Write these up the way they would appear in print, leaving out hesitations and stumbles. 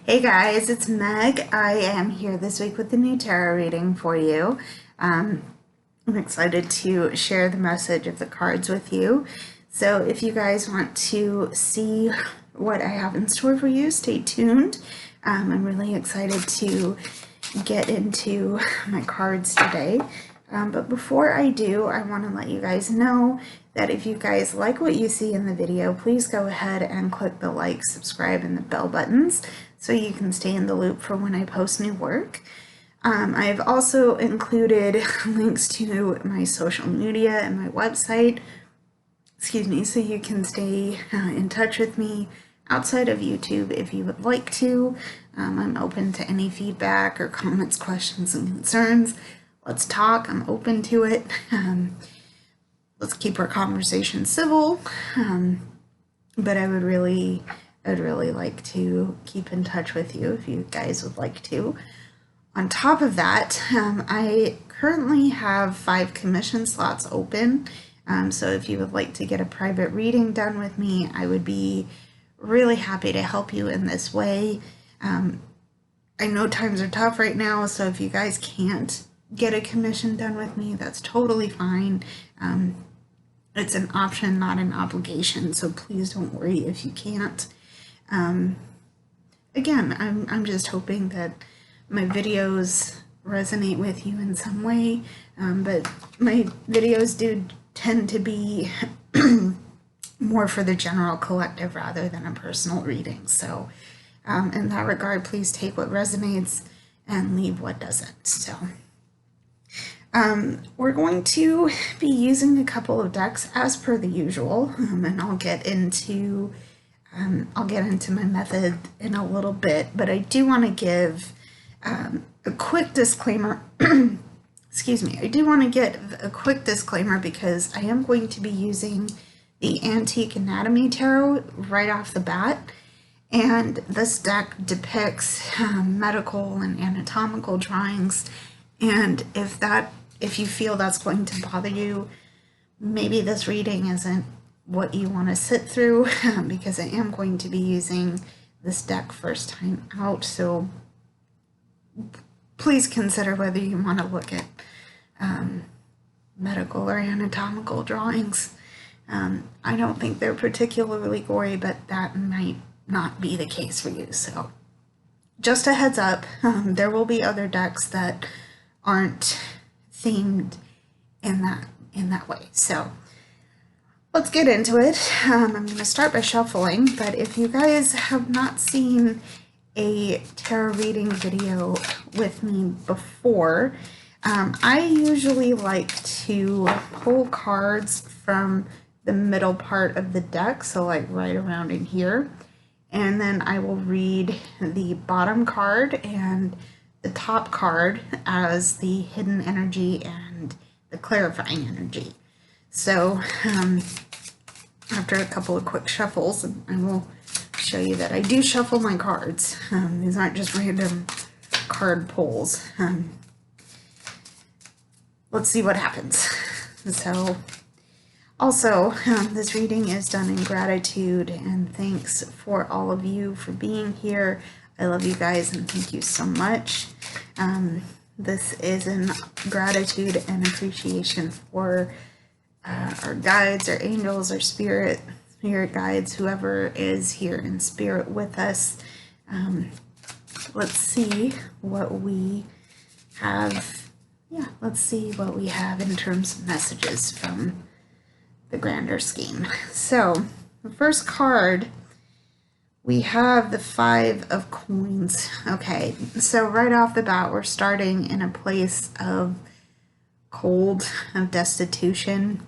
Hey guys, it's Meg. I am here this week with the new tarot reading for you. I'm excited to share the message of the cards with you. So if you guys want to see what I have in store for you, stay tuned. I'm really excited to get into my cards today. But before I do, I want to let you guys know that if you guys like what you see in the video, please go ahead and click the like, subscribe, and the bell buttons so you can stay in the loop for when I post new work. I've also included links to my social media and my website, so you can stay in touch with me outside of YouTube if you would like to. I'm open to any feedback or comments, questions, and concerns. Let's talk. I'm open to it. Let's keep our conversation civil. But I would really like to keep in touch with you if you guys would like to. On top of that, I currently have 5 commission slots open. So if you would like to get a private reading done with me, I would be really happy to help you in this way. I know times are tough right now, so if you guys can't get a commission done with me, that's totally fine. It's an option, not an obligation, so please don't worry if you can't. Again, I'm just hoping that my videos resonate with you in some way, but my videos do tend to be more for the general collective rather than a personal reading. So in that regard, please take what resonates and leave what doesn't. So we're going to be using a couple of decks as per the usual, and I'll get into my method in a little bit, but I do want to give a quick disclaimer. Excuse me. I do want to get a quick disclaimer because I am going to be using the Antique Anatomy Tarot right off the bat, and this deck depicts medical and anatomical drawings, and if you feel that's going to bother you, maybe this reading isn't what you want to sit through, because I am going to be using this deck first time out, so please consider whether you want to look at medical or anatomical drawings. I don't think they're particularly gory, but that might not be the case for you, so just a heads up. There will be other decks that aren't themed in that way, so let's get into it. I'm going to start by shuffling, but if you guys have not seen a tarot reading video with me before, I usually like to pull cards from the middle part of the deck, so like right around in here, and then I will read the bottom card and the top card as the hidden energy and the clarifying energy. So after a couple of quick shuffles, I will show you that I do shuffle my cards. These aren't just random card pulls. Let's see what happens. So also, this reading is done in gratitude and thanks for all of you for being here. I love you guys and thank you so much. This is in gratitude and appreciation for our guides, our angels, our spirit guides, whoever is here in spirit with us. Let's see what we have. Yeah, let's see what we have in terms of messages from the grander scheme. So the first card, we have the 5 of Coins. Okay, so right off the bat, we're starting in a place of cold, of destitution.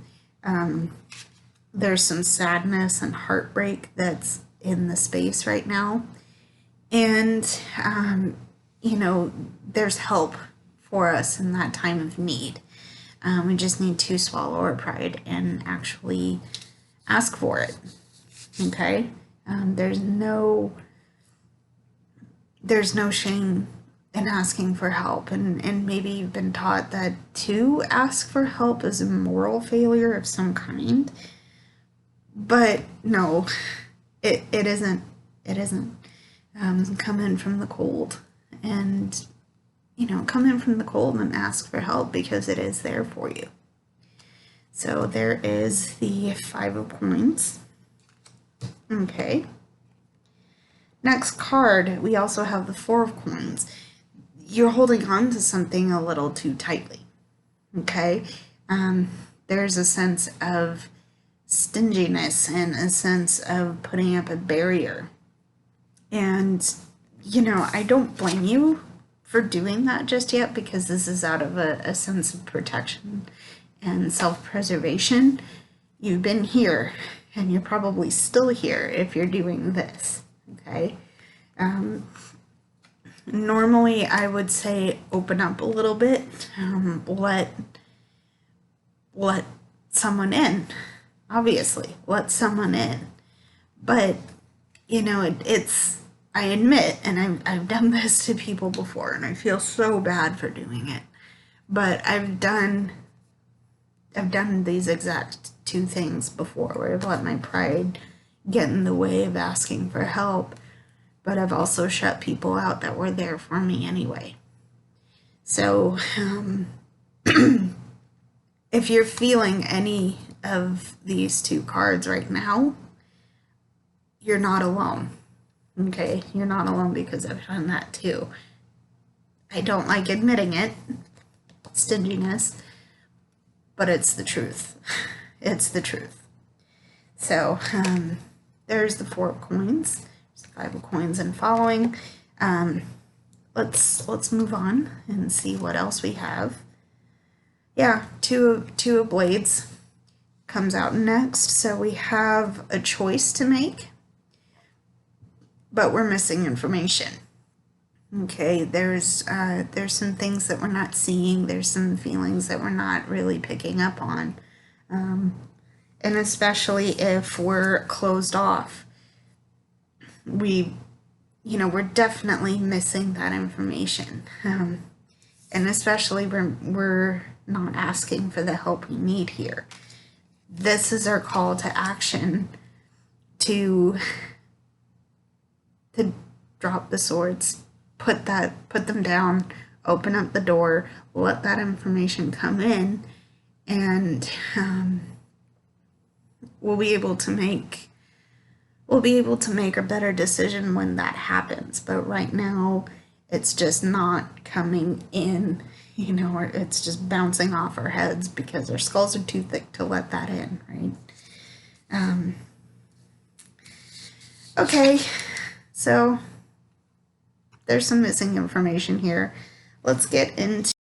There's some sadness and heartbreak that's in the space right now. And, there's help for us in that time of need. We just need to swallow our pride and actually ask for it. Okay? There's no shame in asking for help, and maybe you've been taught that to ask for help is a moral failure of some kind, but no, it isn't. come in from the cold and, come in from the cold and ask for help because it is there for you. So there is the 5 of coins. Okay. Next card, we also have the 4 of coins. You're holding on to something a little too tightly. Okay. There's a sense of stinginess and a sense of putting up a barrier. And, I don't blame you for doing that just yet, because this is out of a sense of protection and self-preservation. You've been here, and you're probably still here if you're doing this, okay? Normally, I would say open up a little bit, let someone in, obviously, let someone in. But, it's, I admit, and I've done this to people before, and I feel so bad for doing it, but I've done these exact 2 things before, where I've let my pride get in the way of asking for help, but I've also shut people out that were there for me anyway. So, if you're feeling any of these 2 cards right now, you're not alone. Okay, you're not alone, because I've done that too. I don't like admitting it, stinginess, but it's the truth. It's the truth. So, there's the 4 of coins, there's the 5 of coins and following. Let's move on and see what else we have. Yeah, two of blades comes out next. So we have a choice to make, but we're missing information. Okay, there's some things that we're not seeing. There's some feelings that we're not really picking up on. And especially if we're closed off, we're definitely missing that information. And especially we're not asking for the help we need here. This is our call to action to drop the swords, put them down, open up the door, let that information come in, and we'll be able to make a better decision when that happens. But right now, it's just not coming in, or it's just bouncing off our heads because our skulls are too thick to let that in, right? Okay, so there's some missing information here. Let's get into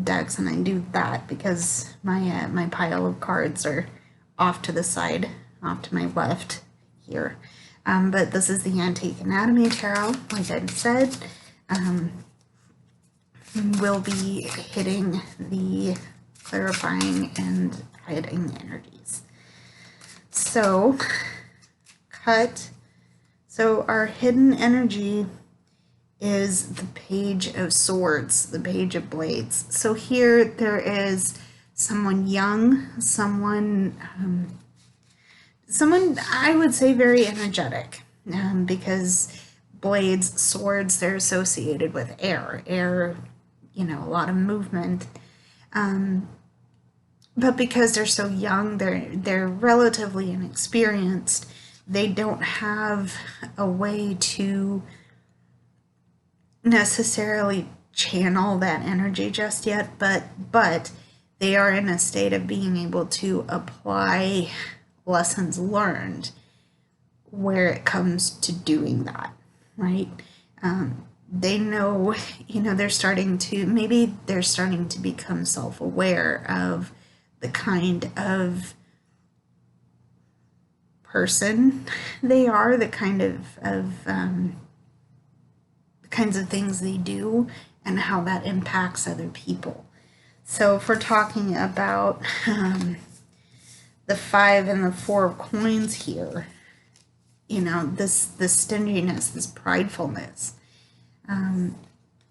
decks, and I do that because my pile of cards are off to the side, off to my left here. But this is the Antique Anatomy Tarot, like I said. We'll be hitting the clarifying and hiding energies. So, so our hidden energy is the Page of Swords, the Page of Blades. So here there is someone young, someone I would say very energetic, because blades, swords, they're associated with air, a lot of movement. But because they're so young, they're relatively inexperienced. They don't have a way to necessarily channel that energy just yet, but they are in a state of being able to apply lessons learned where it comes to doing that, right? They know, they're starting to become self-aware of the kind of person they are, the kind the kinds of things they do, and how that impacts other people. So if we're talking about the 5 and the 4 of coins here, you know, this stinginess, this pridefulness,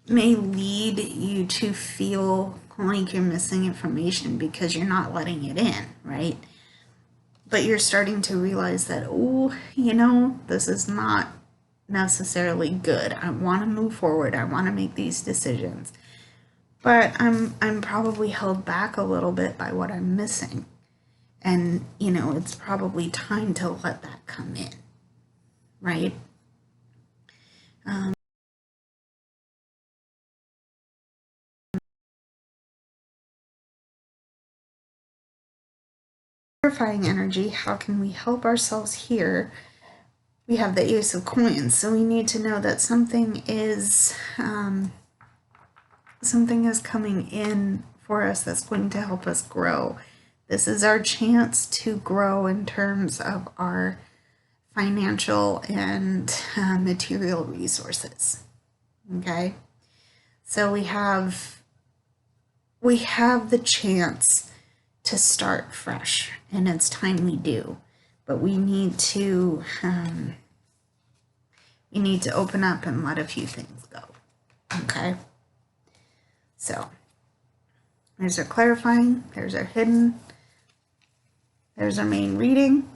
may lead you to feel like you're missing information because you're not letting it in, right? But you're starting to realize that, oh, you know, this is not necessarily good. I want to move forward. I want to make these decisions. But I'm probably held back a little bit by what I'm missing. And, you know, it's probably time to let that come in, right? Clarifying energy, how can we help ourselves here? We have the Ace of Coins, so we need to know that something is coming in for us that's going to help us grow. This is our chance to grow in terms of our financial and material resources. Okay, so we have the chance to start fresh, and it's time we do. But we need to open up and let a few things go. Okay. So there's our clarifying. There's our hidden. There's our main reading.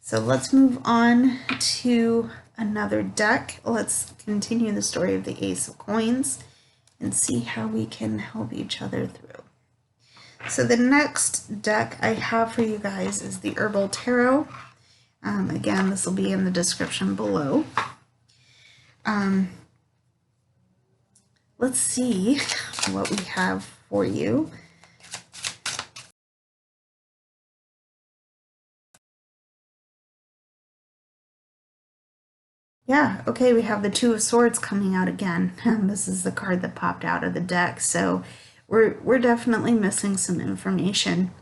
So let's move on to another deck. Let's continue the story of the Ace of Coins and see how we can help each other through. So the next deck I have for you guys is the Herbal Tarot. Again, this will be in the description below. Let's see what we have for you. Yeah, okay, we have the Two of Swords coming out again. This is the card that popped out of the deck, so we're definitely missing some information.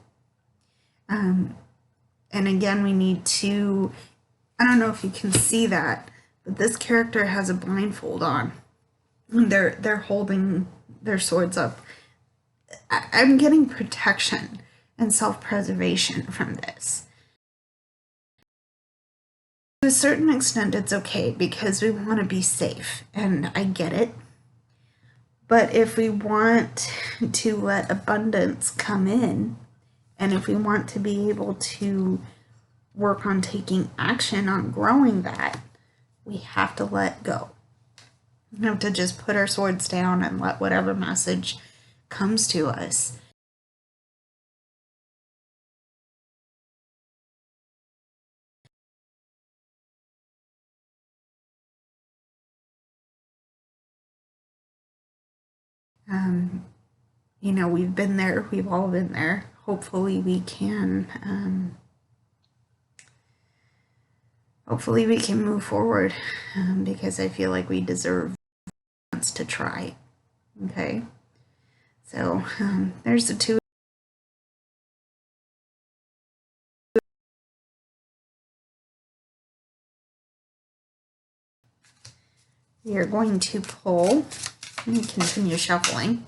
And again, we need to, I don't know if you can see that, but this character has a blindfold on. They're holding their swords up. I'm getting protection and self-preservation from this. To a certain extent, it's okay because we want to be safe, and I get it. But if we want to let abundance come in, and if we want to be able to work on taking action on growing that, we have to let go. We have to just put our swords down and let whatever message comes to us. You know, we've been there, we've all been there. Hopefully we can move forward, because I feel like we deserve a chance to try. Okay, so there's the two. We are going to pull and continue shuffling.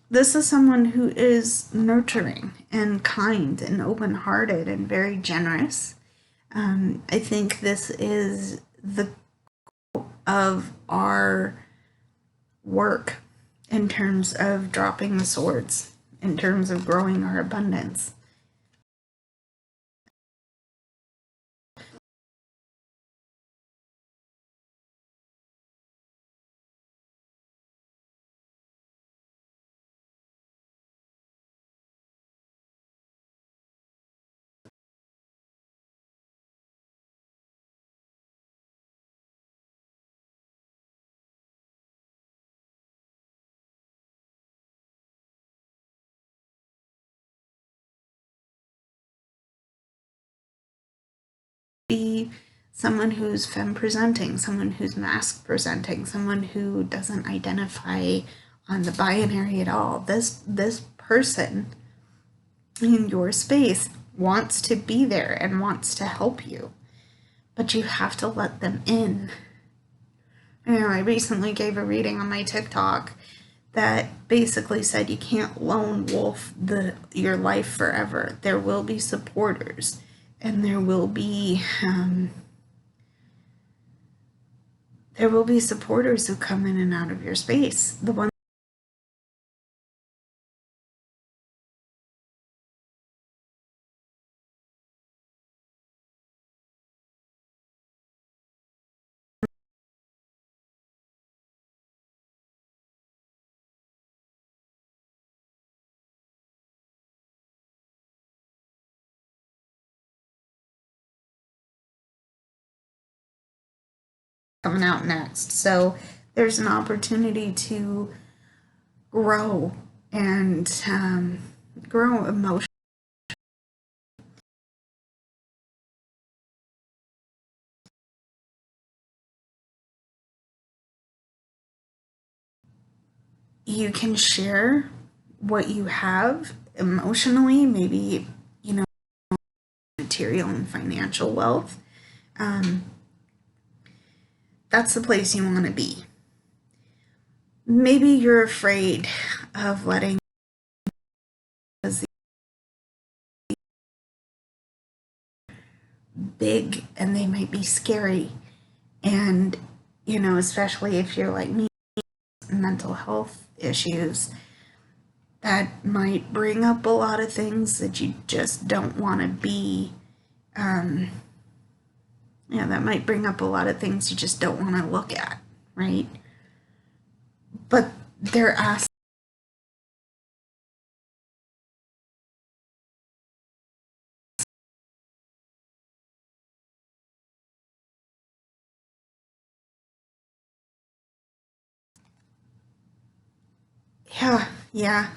This is someone who is nurturing and kind and open-hearted and very generous. I think this is the goal of our work in terms of dropping the swords, in terms of growing our abundance. someone who's femme presenting, someone who's masc presenting, someone who doesn't identify on the binary at all. This person in your space wants to be there and wants to help you, but you have to let them in. I recently gave a reading on my TikTok that basically said you can't lone wolf your life forever. There will be supporters, and there will be supporters who come in and out of your space. The one coming out next. So there's an opportunity to grow and grow emotionally. You can share what you have emotionally, maybe, material and financial wealth. That's the place you want to be. Maybe you're afraid of letting big, and they might be scary. And, especially if you're like me, mental health issues, that might bring up a lot of things that you just don't want to be. That might bring up a lot of things you just don't want to look at, right? But they're asking. Yeah.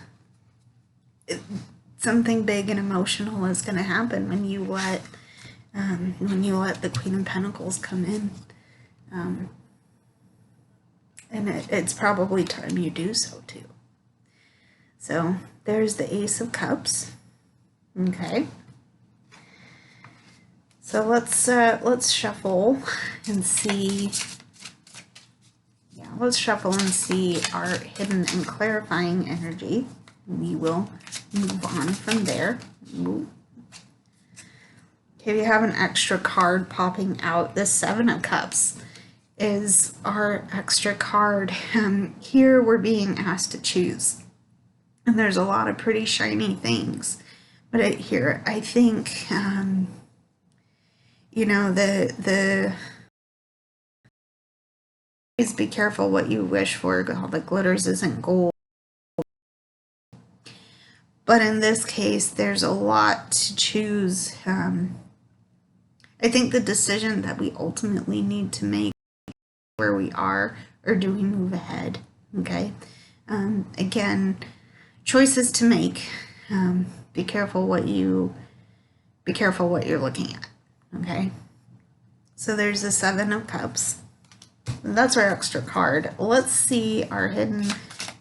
Something big and emotional is going to happen when you let the Queen of Pentacles come in, and it's probably time you do so too. So there's the Ace of Cups. Okay. So let's shuffle and see. Yeah, let's shuffle and see our hidden and clarifying energy. We will move on from there. Ooh. Okay, we have an extra card popping out. The Seven of Cups is our extra card. Here we're being asked to choose. And there's a lot of pretty shiny things. But here, I think, the is be careful what you wish for. All the glitters isn't gold. But in this case, there's a lot to choose. I think the decision that we ultimately need to make where we are, or do we move ahead? Okay. Again, choices to make. Be careful what you're looking at. Okay. So there's the Seven of Cups. That's our extra card. Let's see our hidden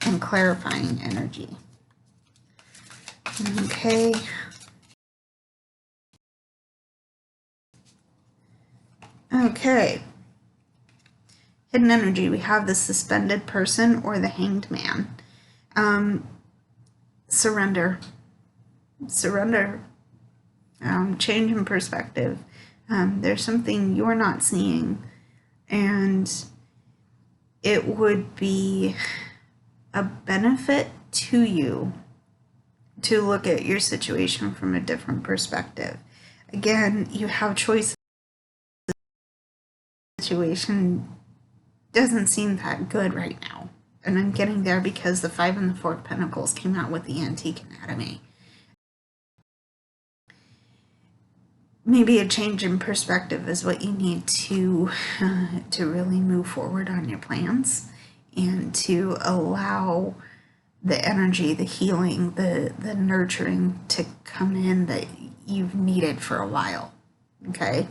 and clarifying energy. Okay. Okay. Hidden energy. We have the Suspended Person or the Hanged Man. Surrender. Surrender. Change in perspective. There's something you're not seeing, and it would be a benefit to you to look at your situation from a different perspective. Again, you have choices. The situation doesn't seem that good right now. And I'm getting there because the Five and the Four of Pentacles came out with the Antique Anatomy. Maybe a change in perspective is what you need to really move forward on your plans, and to allow the energy, the healing, the nurturing to come in that you've needed for a while. Okay.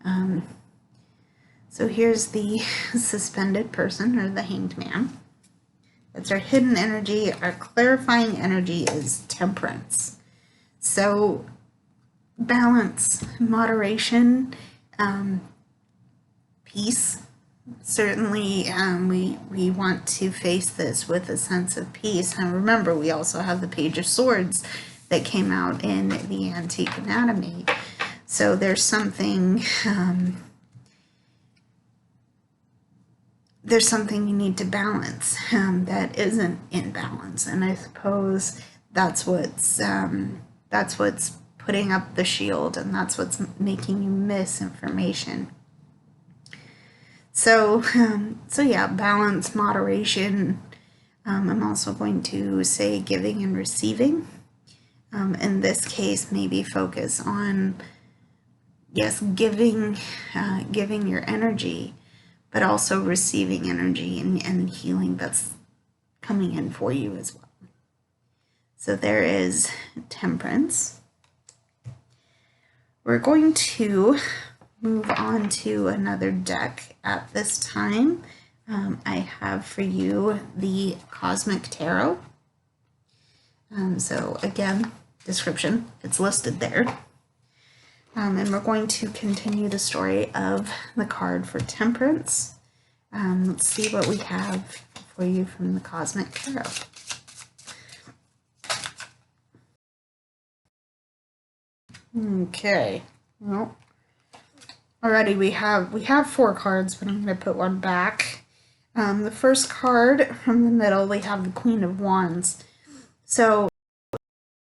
So here's the suspended person, or the hanged man. That's our hidden energy. Our clarifying energy is temperance. So balance, moderation, peace. Certainly, we want to face this with a sense of peace. And remember, we also have the Page of Swords that came out in the Antique Anatomy. So there's something you need to balance that isn't in balance, and I suppose that's what's putting up the shield, and that's what's making you miss information. So yeah, balance, moderation. I'm also going to say giving and receiving. In this case, maybe focus on, yes, giving your energy, but also receiving energy and healing that's coming in for you as well. So there is temperance. We're going to move on to another deck at this time. I have for you the Cosmic Tarot. So again, description, it's listed there. And we're going to continue the story of the card for temperance. Let's see what we have for you from the Cosmic Tarot. Okay, well, already we have 4 cards, but I'm going to put one back. The first card from the middle, we have the Queen of Wands. So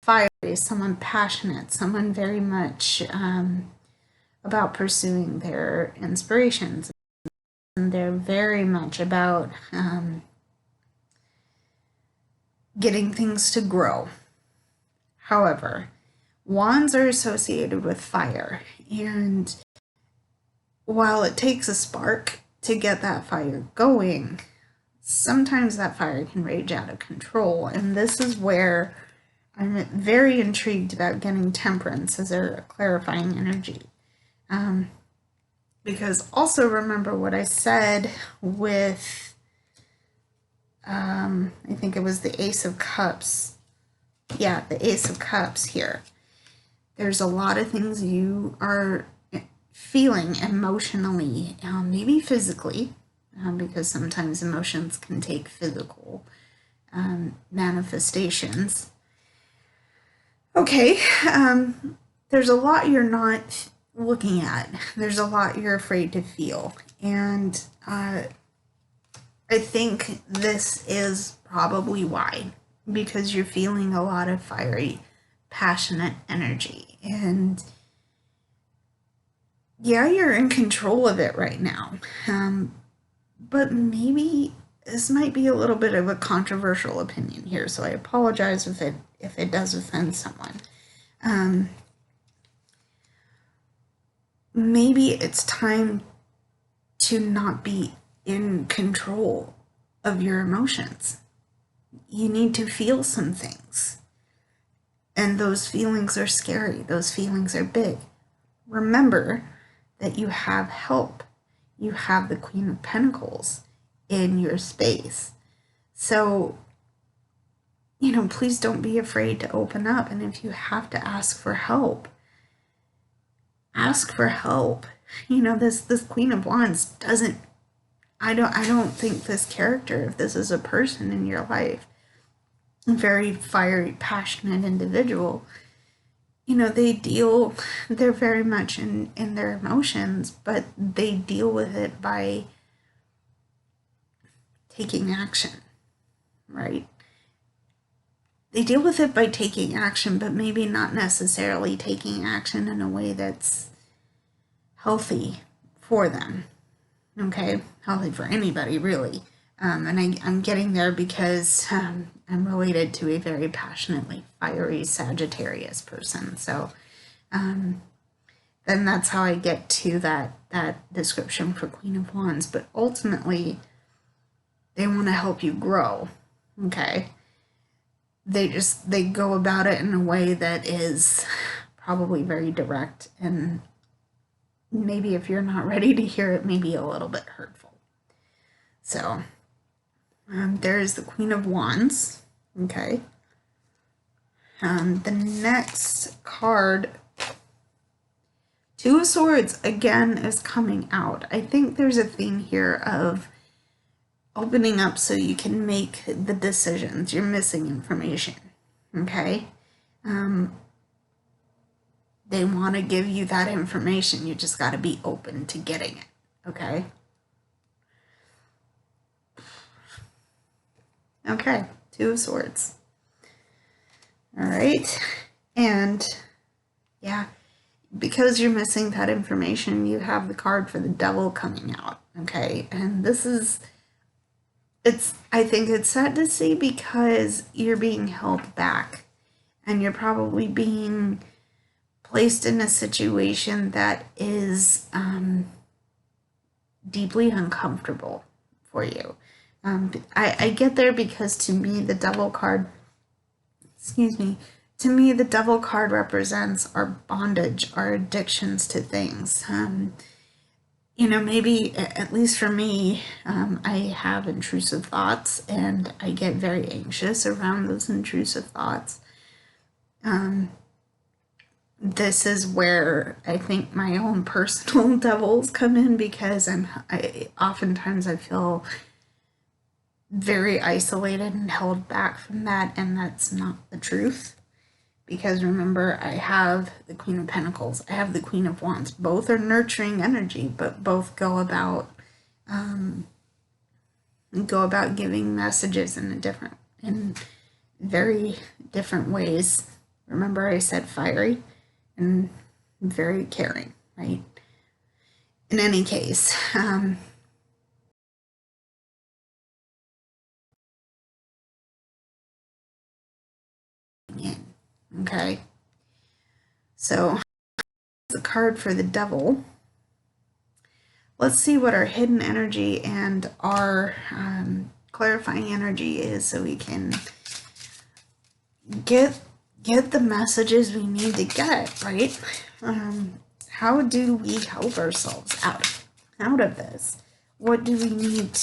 fiery, someone passionate, someone very much about pursuing their inspirations. And they're very much about getting things to grow. However, wands are associated with fire, and while it takes a spark to get that fire going, sometimes that fire can rage out of control, and this is where I'm very intrigued about getting temperance as a clarifying energy. Because also remember what I said with, I think it was the Ace of Cups. Yeah, the Ace of Cups here. There's a lot of things you are feeling emotionally, maybe physically, because sometimes emotions can take physical manifestations. Okay, there's a lot you're not looking at. There's a lot you're afraid to feel. And I think this is probably why, because you're feeling a lot of fiery, passionate energy. And yeah, you're in control of it right now. But maybe this might be a little bit of a controversial opinion here, so I apologize if it does offend someone. Maybe it's time to not be in control of your emotions. You need to feel some things. And those feelings are scary. Those feelings are big. Remember that you have help. You have the Queen of Pentacles in your space. So, please don't be afraid to open up. And if you have to ask for help, ask for help. This Queen of Wands doesn't, I don't think this character, if this is a person in your life, a very fiery, passionate individual, they're very much in their emotions, but they deal with it by taking action, right? They deal with it by taking action, but maybe not necessarily taking action in a way that's healthy for them, okay? Healthy for anybody, really. And I'm getting there because I'm related to a very passionately fiery Sagittarius person. So then that's how I get to that description for Queen of Wands. But ultimately, they want to help you grow, okay? They go about it in a way that is probably very direct and maybe if you're not ready to hear it, maybe a little bit hurtful. So there's the Queen of Wands. Okay. The next card, Two of Swords, again, is coming out. I think there's a theme here of opening up so you can make the decisions. You're missing information. Okay. They want to give you that information. You just got to be open to getting it. Okay. Okay. Two of Swords. All right. And yeah, because you're missing that information, you have the card for the Devil coming out. Okay. And this is, I think it's sad to see because you're being held back and you're probably being placed in a situation that is deeply uncomfortable for you. I get there because to me the Devil card, to me the Devil card represents our bondage, our addictions to things. Maybe, at least for me, I have intrusive thoughts and I get very anxious around those intrusive thoughts. This is where I think my own personal devils come in because oftentimes I feel very isolated and held back from that, and that's not the truth. Because remember, I have the Queen of Pentacles, I have the Queen of Wands. Both are nurturing energy, but both go about giving messages in very different ways. Remember, I said fiery and very caring, right? In any case, okay. So the card for the Devil. Let's see what our hidden energy and our clarifying energy is so we can get the messages we need to get, right? How do we help ourselves out of this? What do we need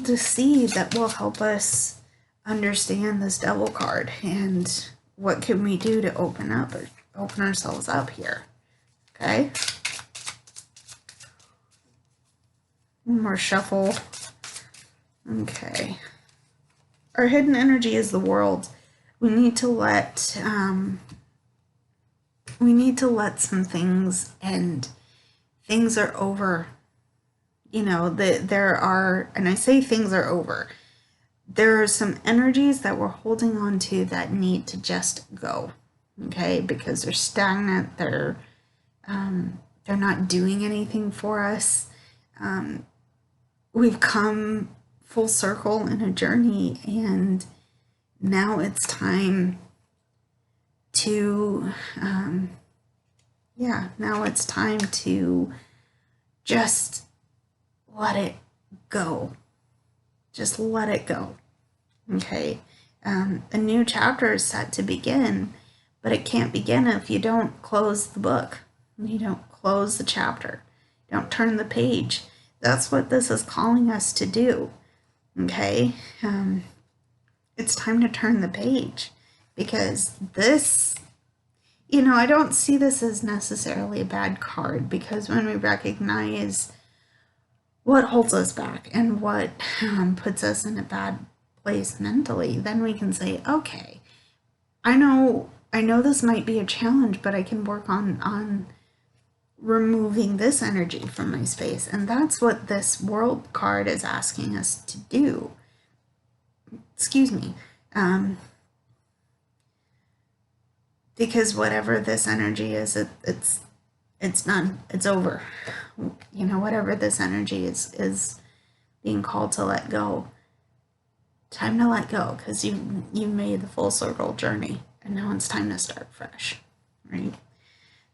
to see that will help us understand this Devil card? And what can we do to open ourselves up here? Okay. One more shuffle. Okay. Our hidden energy is the World. We need to let some things end. Things are over. There are, and I say things are over. There are some energies that we're holding on to that need to just go. Okay, because they're stagnant. They're not doing anything for us. We've come full circle in a journey, and now it's time to just let it go. Just let it go. Okay. A new chapter is set to begin, but it can't begin if you don't close the book. You don't close the chapter. Don't turn the page. That's what this is calling us to do. Okay. It's time to turn the page, because this, I don't see this as necessarily a bad card, because when we recognize what holds us back and what puts us in a bad place mentally, then we can say, okay, I know this might be a challenge, but I can work on removing this energy from my space. And that's what this World card is asking us to do. Excuse me. Because whatever this energy is, it's done. It's over. Whatever this energy is being called to let go. Time to let go, because you made the full circle journey, and now it's time to start fresh, right?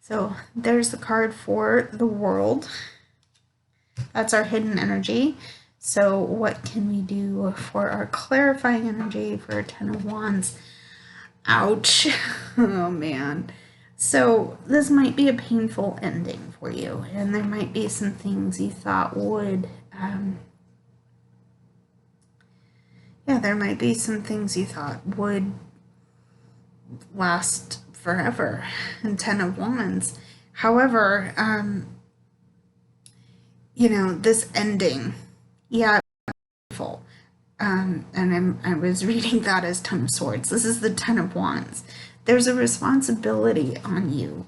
So there's the card for the World. That's our hidden energy. So what can we do for our clarifying energy for a Ten of Wands? Ouch. Oh man. So this might be a painful ending for you, and there might be some things you thought would, there might be some things you thought would last forever. And Ten of Wands. However, this ending, yeah, painful. And I was reading that as Ten of Swords. This is the Ten of Wands. There's a responsibility on you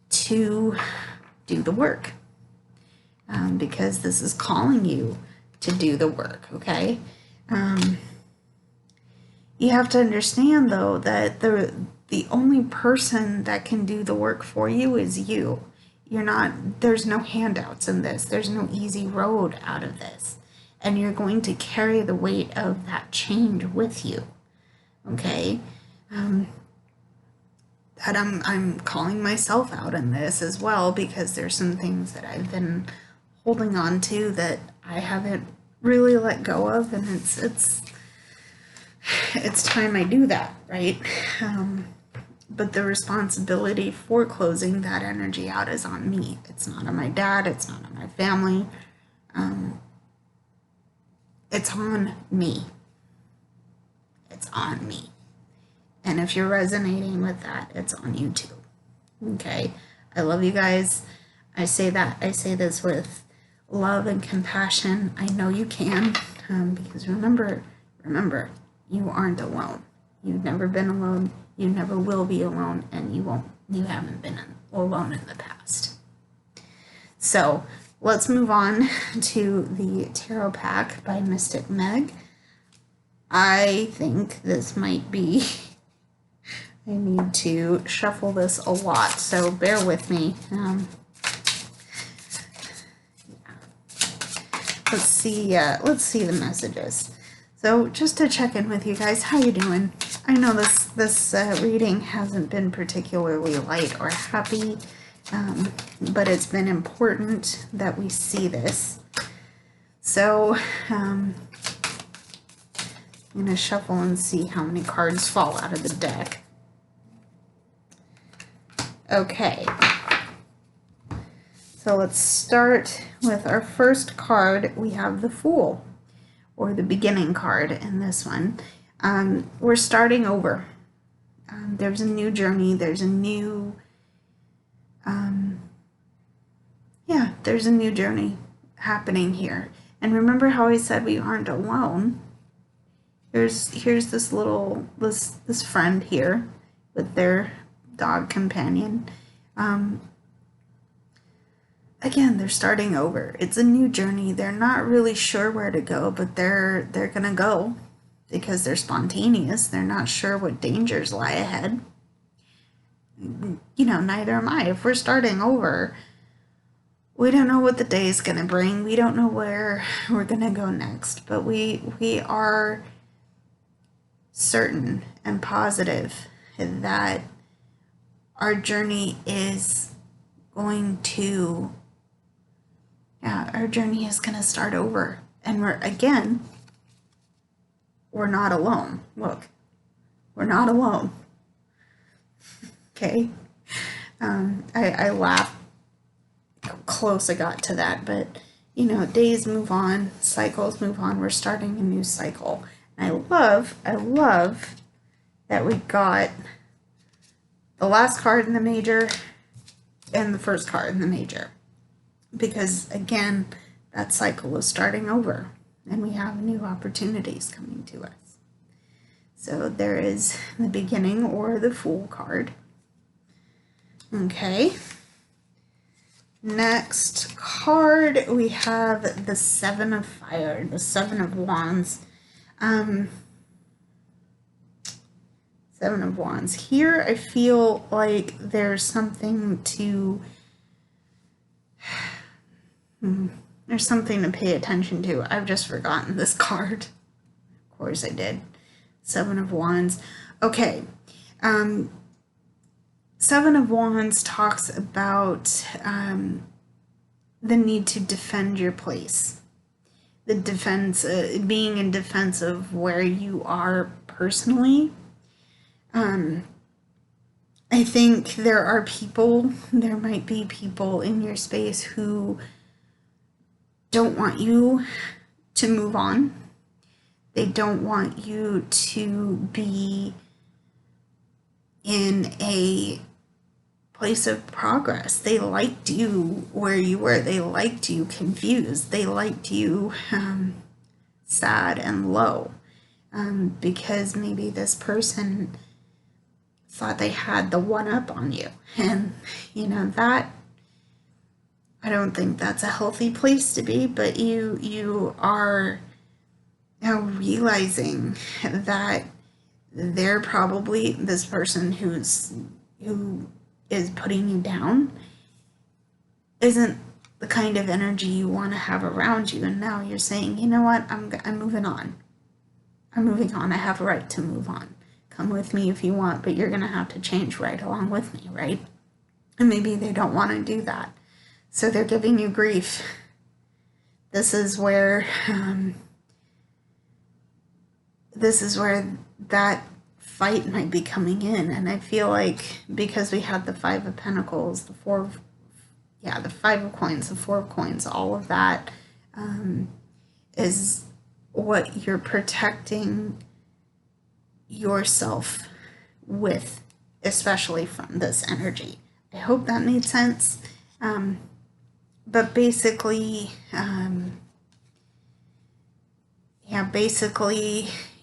to do the work, because this is calling you to do the work, okay? You have to understand, though, that the only person that can do the work for you is you. There's no handouts in this. There's no easy road out of this. And you're going to carry the weight of that change with you, okay? That I'm calling myself out in this as well, because there's some things that I've been holding on to that I haven't really let go of, and it's time I do that, right? But the responsibility for closing that energy out is on me. It's not on my dad. It's not on my family. It's on me. It's on me. And if you're resonating with that, it's on you too. Okay? I love you guys. I say this with love and compassion. I know you can, because remember, you aren't alone. You've never been alone. You never will be alone, and you haven't been alone in the past. So let's move on to the Tarot pack by Mystic Meg. I think this might be, I need to shuffle this a lot, so bear with me. Let's see the messages. So just to check in with you guys, how you doing? I know this reading hasn't been particularly light or happy, but it's been important that we see this. So I'm going to shuffle and see how many cards fall out of the deck. Okay. So let's start with our first card. We have the Fool, or the beginning card in this one. We're starting over. There's a new journey. There's a new, there's a new journey happening here. And remember how I said we aren't alone. Here's this little, this friend here with their dog companion. Again, they're starting over. It's a new journey. They're not really sure where to go, but they're gonna go because they're spontaneous. They're not sure what dangers lie ahead. Neither am I. If we're starting over, we don't know what the day is gonna bring. We don't know where we're gonna go next, but we are certain and positive that our journey is going to our journey is going to start over, and we're not alone. Look, we're not alone. Okay. I laughed how close I got to that, but days move on, cycles move on. We're starting a new cycle. And I love that we got the last card in the major and the first card in the major. Because again, that cycle is starting over, and we have new opportunities coming to us. So there is the beginning, or the Fool card. Okay. Next card, we have the Seven of Fire, the Seven of Wands. Seven of Wands. Here, I feel like there's something to there's something to pay attention to. I've just forgotten this card. Of course I did. Seven of Wands. Okay. Seven of Wands talks about the need to defend your place. The defense, being in defense of where you are personally. I think there might be people in your space who don't want you to move on. They don't want you to be in a place of progress. They liked you where you were. They liked you confused. They liked you sad and low, because maybe this person thought they had the one up on you. And, that, I don't think that's a healthy place to be, but you are now realizing that they're probably this person who is putting you down isn't the kind of energy you want to have around you. And now you're saying, you know what, I'm moving on. I'm moving on. I have a right to move on. Come with me if you want, but you're going to have to change right along with me, right? And maybe they don't want to do that. So they're giving you grief. This is where that fight might be coming in. And I feel like because we had the Five of Pentacles, the Five of Coins, the Four of Coins, all of that is what you're protecting yourself with, especially from this energy. I hope that made sense. But basically,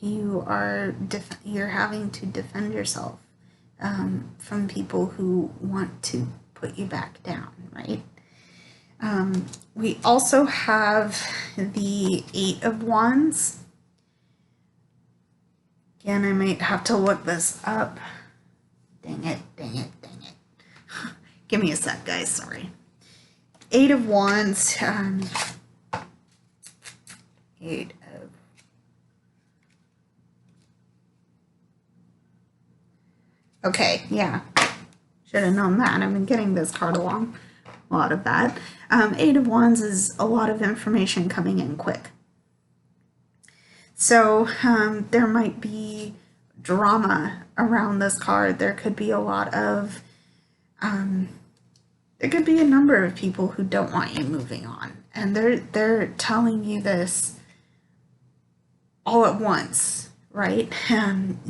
you're having to defend yourself from people who want to put you back down, right? We also have the Eight of Wands. Again, I might have to look this up. Dang it. Give me a sec, guys, sorry. Eight of Wands, okay, yeah, should have known that. I've been getting this card along, a lot of that. Eight of Wands is a lot of information coming in quick. So there might be drama around this card. There could be a lot of, there could be a number of people who don't want you moving on. And they're telling you this all at once, right?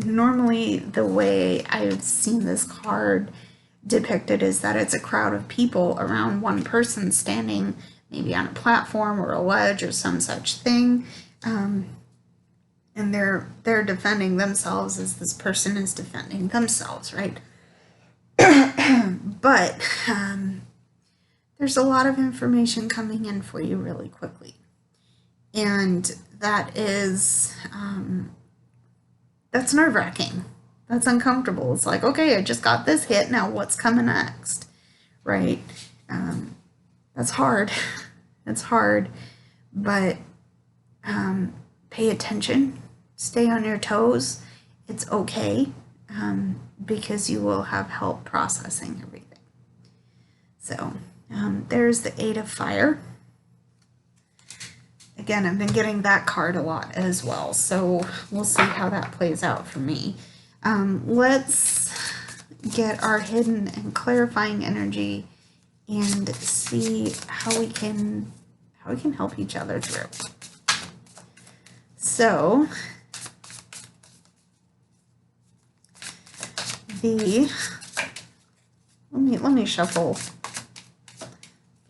Normally the way I've seen this card depicted is that it's a crowd of people around one person standing maybe on a platform or a ledge or some such thing. And they're defending themselves as this person is defending themselves, right? But there's a lot of information coming in for you really quickly. And that is, that's nerve-wracking. That's uncomfortable. It's like, okay, I just got this hit, now what's coming next, right? That's hard. It's hard, but pay attention. Stay on your toes. It's okay, because you will have help processing everything. So there's the Eight of Fire. Again, I've been getting that card a lot as well, so we'll see how that plays out for me. Let's get our hidden and clarifying energy and see how we can help each other through. So let me shuffle.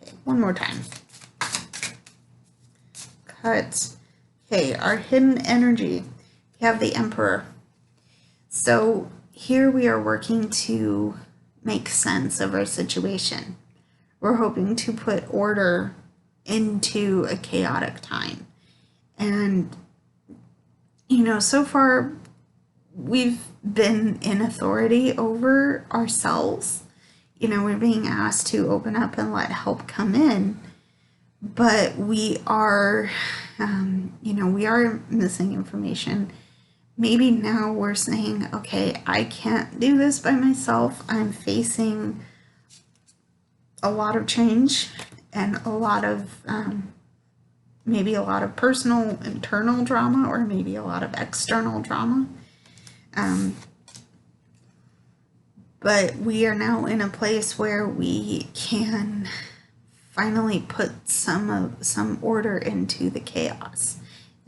Okay, one more time. Cut. Okay, our hidden energy. We have the Emperor. So here we are working to make sense of our situation. We're hoping to put order into a chaotic time. And, so far we've been in authority over ourselves. We're being asked to open up and let help come in. But we are, we are missing information. Maybe now we're saying, okay, I can't do this by myself. I'm facing a lot of change and a lot of, maybe a lot of personal internal drama, or maybe a lot of external drama. But we are now in a place where we can finally put some order into the chaos.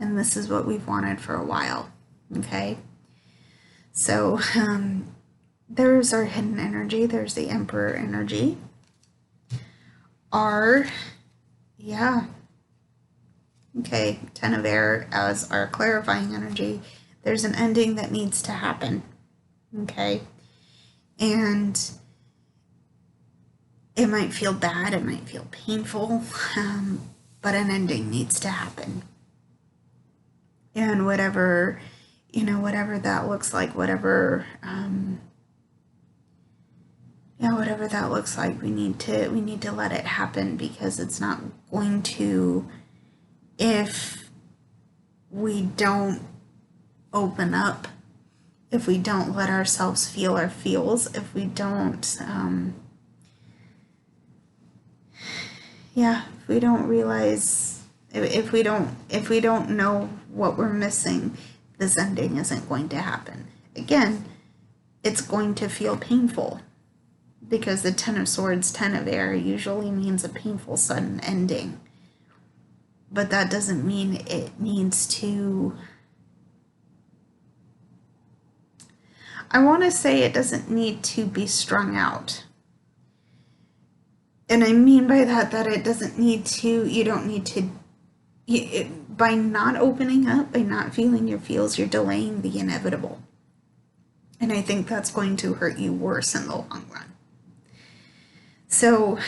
And this is what we've wanted for a while, okay? So there's our hidden energy. There's the Emperor energy. Okay, Ten of Air as our clarifying energy. There's an ending that needs to happen, okay? And it might feel bad, it might feel painful, but an ending needs to happen. And whatever that looks like, whatever that looks like, we need to let it happen, because it's not going to, if we don't open up, if we don't let ourselves feel our feels, if we don't if we don't realize, if we don't know what we're missing, this ending isn't going to happen. Again, it's going to feel painful, because the Ten of Swords, Ten of Air usually means a painful, sudden ending. But that doesn't mean it needs to, I want to say it doesn't need to be strung out. And I mean by that it doesn't need to, you don't need to, by not opening up, by not feeling your feels, you're delaying the inevitable. And I think that's going to hurt you worse in the long run. So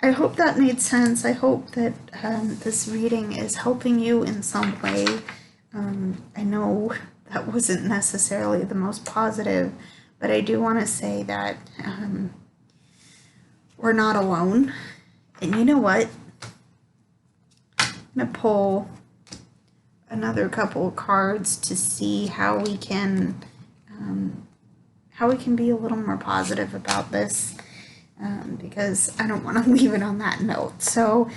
I hope that made sense. I hope that this reading is helping you in some way. I know that wasn't necessarily the most positive, but I do want to say that we're not alone. And you know what? I'm going to pull another couple of cards to see how we can be a little more positive about this, because I don't want to leave it on that note. So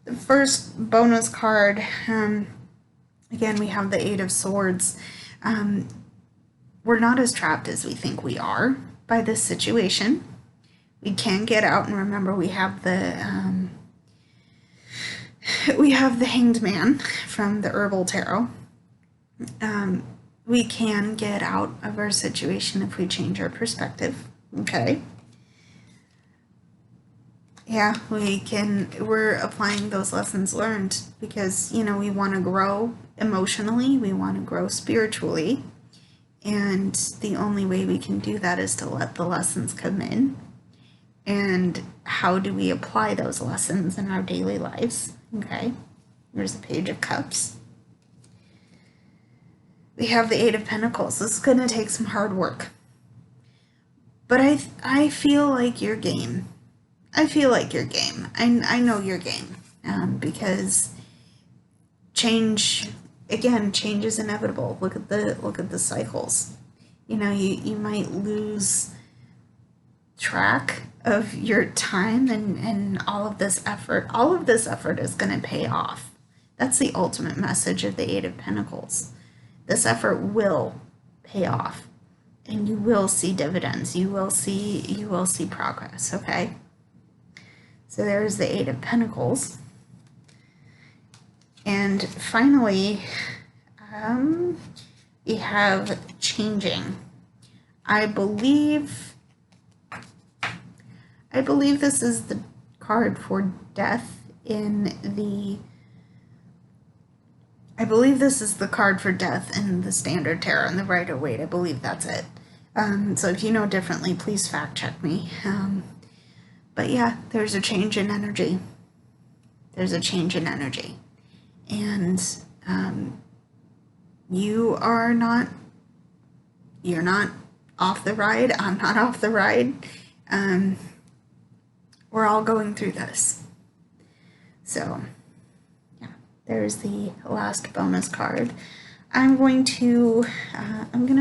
the first bonus card, again, we have the Eight of Swords. We're not as trapped as we think we are by this situation. We can get out, and remember, we have the Hanged Man from the Herbal Tarot. We can get out of our situation if we change our perspective, okay? Yeah, we can. We're applying those lessons learned, because, we want to grow emotionally, we want to grow spiritually, and the only way we can do that is to let the lessons come in. And how do we apply those lessons in our daily lives? Okay, there's a Page of Cups. We have the Eight of Pentacles. This is going to take some hard work. But I feel like you're game. I feel like you're game. I know you're game. Because change is inevitable. Look at the cycles. You might lose track of your time and all of this effort. All of this effort is going to pay off. That's the ultimate message of the Eight of Pentacles. This effort will pay off, and you will see dividends. You will see progress, okay? So there's the Eight of Pentacles. And finally, we have changing. I believe this is the card for death in the... I believe this is the card for death in the Standard Tarot and the Rider-Waite. I believe that's it. So if you know differently, please fact check me. But yeah, there's a change in energy. There's a change in energy. And you're not off the ride. I'm not off the ride. We're all going through this. So there's the last bonus card. I'm going to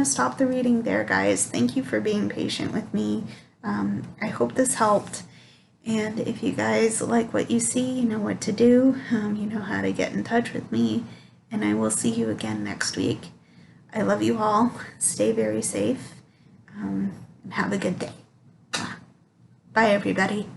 stop the reading there, guys. Thank you for being patient with me. I hope this helped. And if you guys like what you see, you know what to do. You know how to get in touch with me. And I will see you again next week. I love you all. Stay very safe. and have a good day. Bye, everybody.